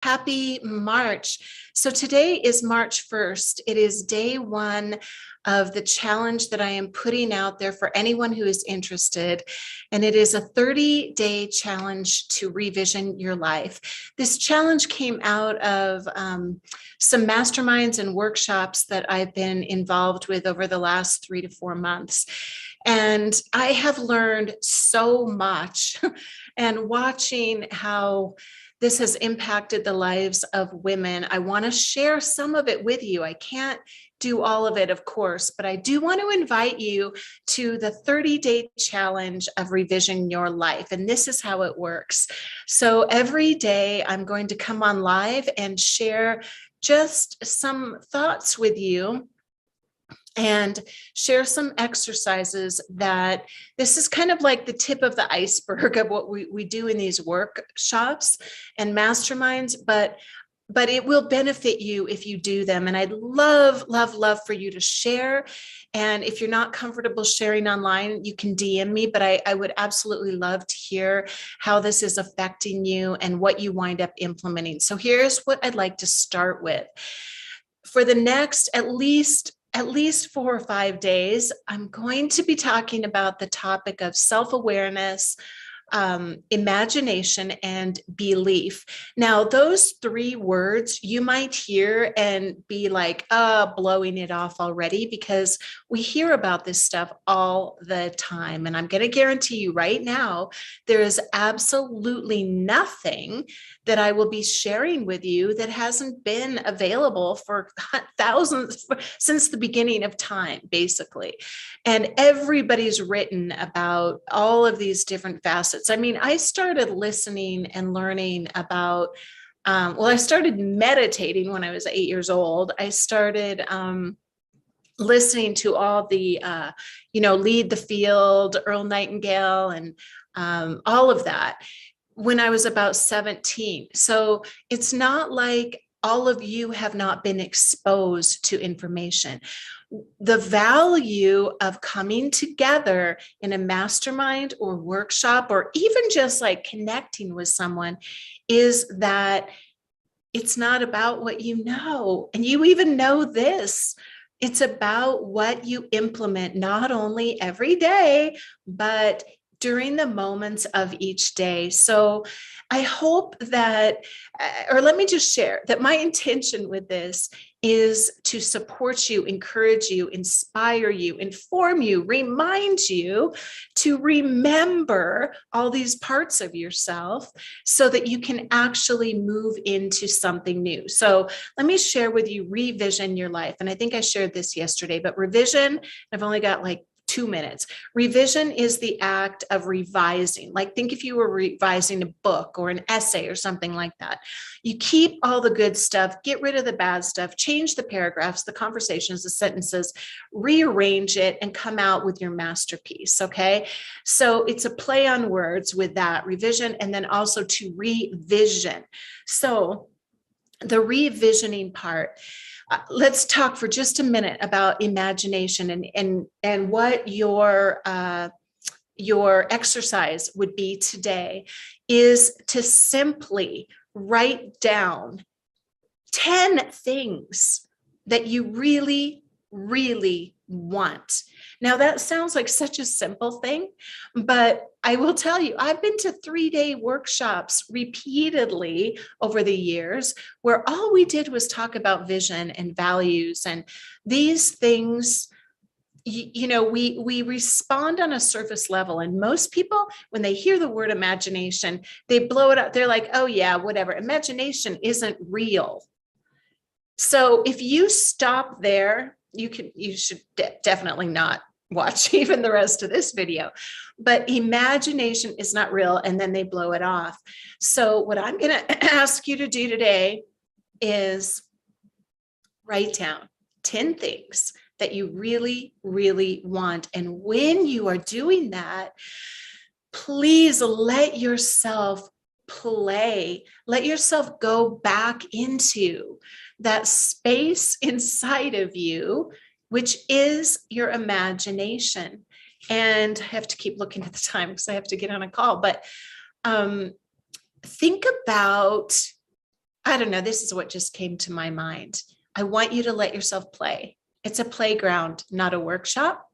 Happy March. So today is March 1st. It is day one of the challenge that I am putting out there for anyone who is interested. And it is a 30-day challenge to revision your life. This challenge came out of some masterminds and workshops that I've been involved with over the last 3 to 4 months. And I have learned so much and watching how this has impacted the lives of women. I want to share some of it with you. I can't do all of it, of course, but I do want to invite you to the 30-day challenge of revision your life. And this is how it works. So every day I'm going to come on live and share just some thoughts with you and share some exercises that this is kind of like the tip of the iceberg of what we do in these workshops and masterminds, but it will benefit you if you do them. And I'd love for you to share. And if you're not comfortable sharing online, you can DM me, but I would absolutely love to hear how this is affecting you and what you wind up implementing. So here's what I'd like to start with. For the next at least 4 or 5 days, I'm going to be talking about the topic of self-awareness, imagination, and belief. Now, those 3 words you might hear and be like, blowing it off already, because we hear about this stuff all the time. And I'm going to guarantee you right now, there is absolutely nothing that I will be sharing with you that hasn't been available for thousands since the beginning of time, basically. And everybody's written about all of these different facets. I mean, I started listening and learning about, I started meditating when I was 8 years old. I started listening to all the, Lead the Field, Earl Nightingale, and all of that when I was about 17. So it's not like all of you have not been exposed to information. The value of coming together in a mastermind or workshop, or even just like connecting with someone, is that it's not about what you know. And you even know this. It's about what you implement, not only every day, but during the moments of each day. So I hope that, or let me just share that my intention with this is to support you, encourage you, inspire you, inform you, remind you to remember all these parts of yourself so that you can actually move into something new. So let me share with you, revision your life. And I think I shared this yesterday, but revision, I've only got like 2 minutes. Revision is the act of revising. Like, think if you were revising a book or an essay or something like that. You keep all the good stuff, get rid of the bad stuff, change the paragraphs, the conversations, the sentences, rearrange it, and come out with your masterpiece. Okay. So it's a play on words with that revision, and then also to revision. So the revisioning part, let's talk for just a minute about imagination and what your exercise would be today is to simply write down 10 things that you really, really want. Now, that sounds like such a simple thing, but I will tell you, I've been to 3-day workshops repeatedly over the years where all we did was talk about vision and values and these things. We respond on a surface level, and most people, when they hear the word imagination, they blow it up. They're like, oh yeah, whatever. Imagination isn't real. So if you stop there, you should definitely not watch even the rest of this video. But imagination is not real, and then they blow it off. So what I'm going to ask you to do today is write down 10 things that you really, really want. And when you are doing that, please let yourself play, let yourself go back into that space inside of you, which is your imagination. And I have to keep looking at the time because I have to get on a call, but think about I don't know, this is what just came to my mind. I want you to let yourself play. It's a playground, not a workshop.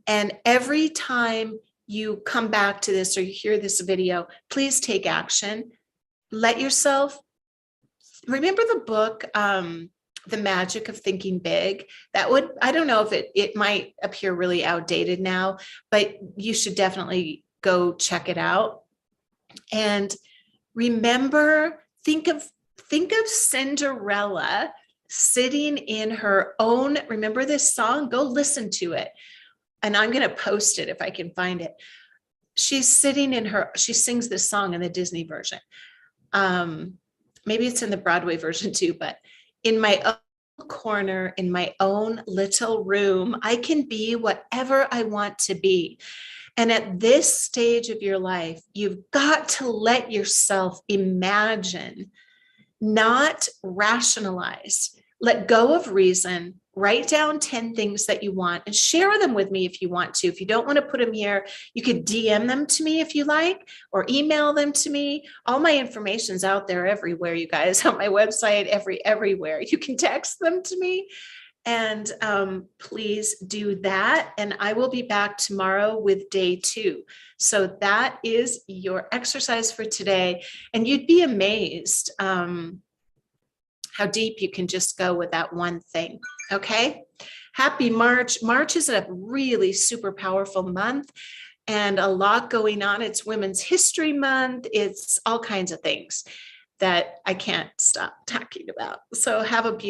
And every time you come back to this or you hear this video, please take action. Let yourself remember the book, The Magic of Thinking Big. That would, I don't know if it might appear really outdated now, but you should definitely go check it out. And remember, think of Cinderella sitting in her own, remember this song? Go listen to it. And I'm going to post it if I can find it. She's sitting in her, she sings this song in the Disney version. Maybe it's in the Broadway version too, but in my own corner, in my own little room, I can be whatever I want to be. And at this stage of your life, you've got to let yourself imagine, not rationalize. Let go of reason. Write down 10 things that you want and share them with me if you want to. If you don't want to put them here, you could DM them to me if you like, or email them to me. All my information's out there everywhere, you guys, on my website, everywhere. You can text them to me. And please do that. And I will be back tomorrow with day 2. So that is your exercise for today. And you'd be amazed how deep you can just go with that one thing. Okay. Happy March. March is a really super powerful month and a lot going on. It's Women's History Month. It's all kinds of things that I can't stop talking about. So have a beautiful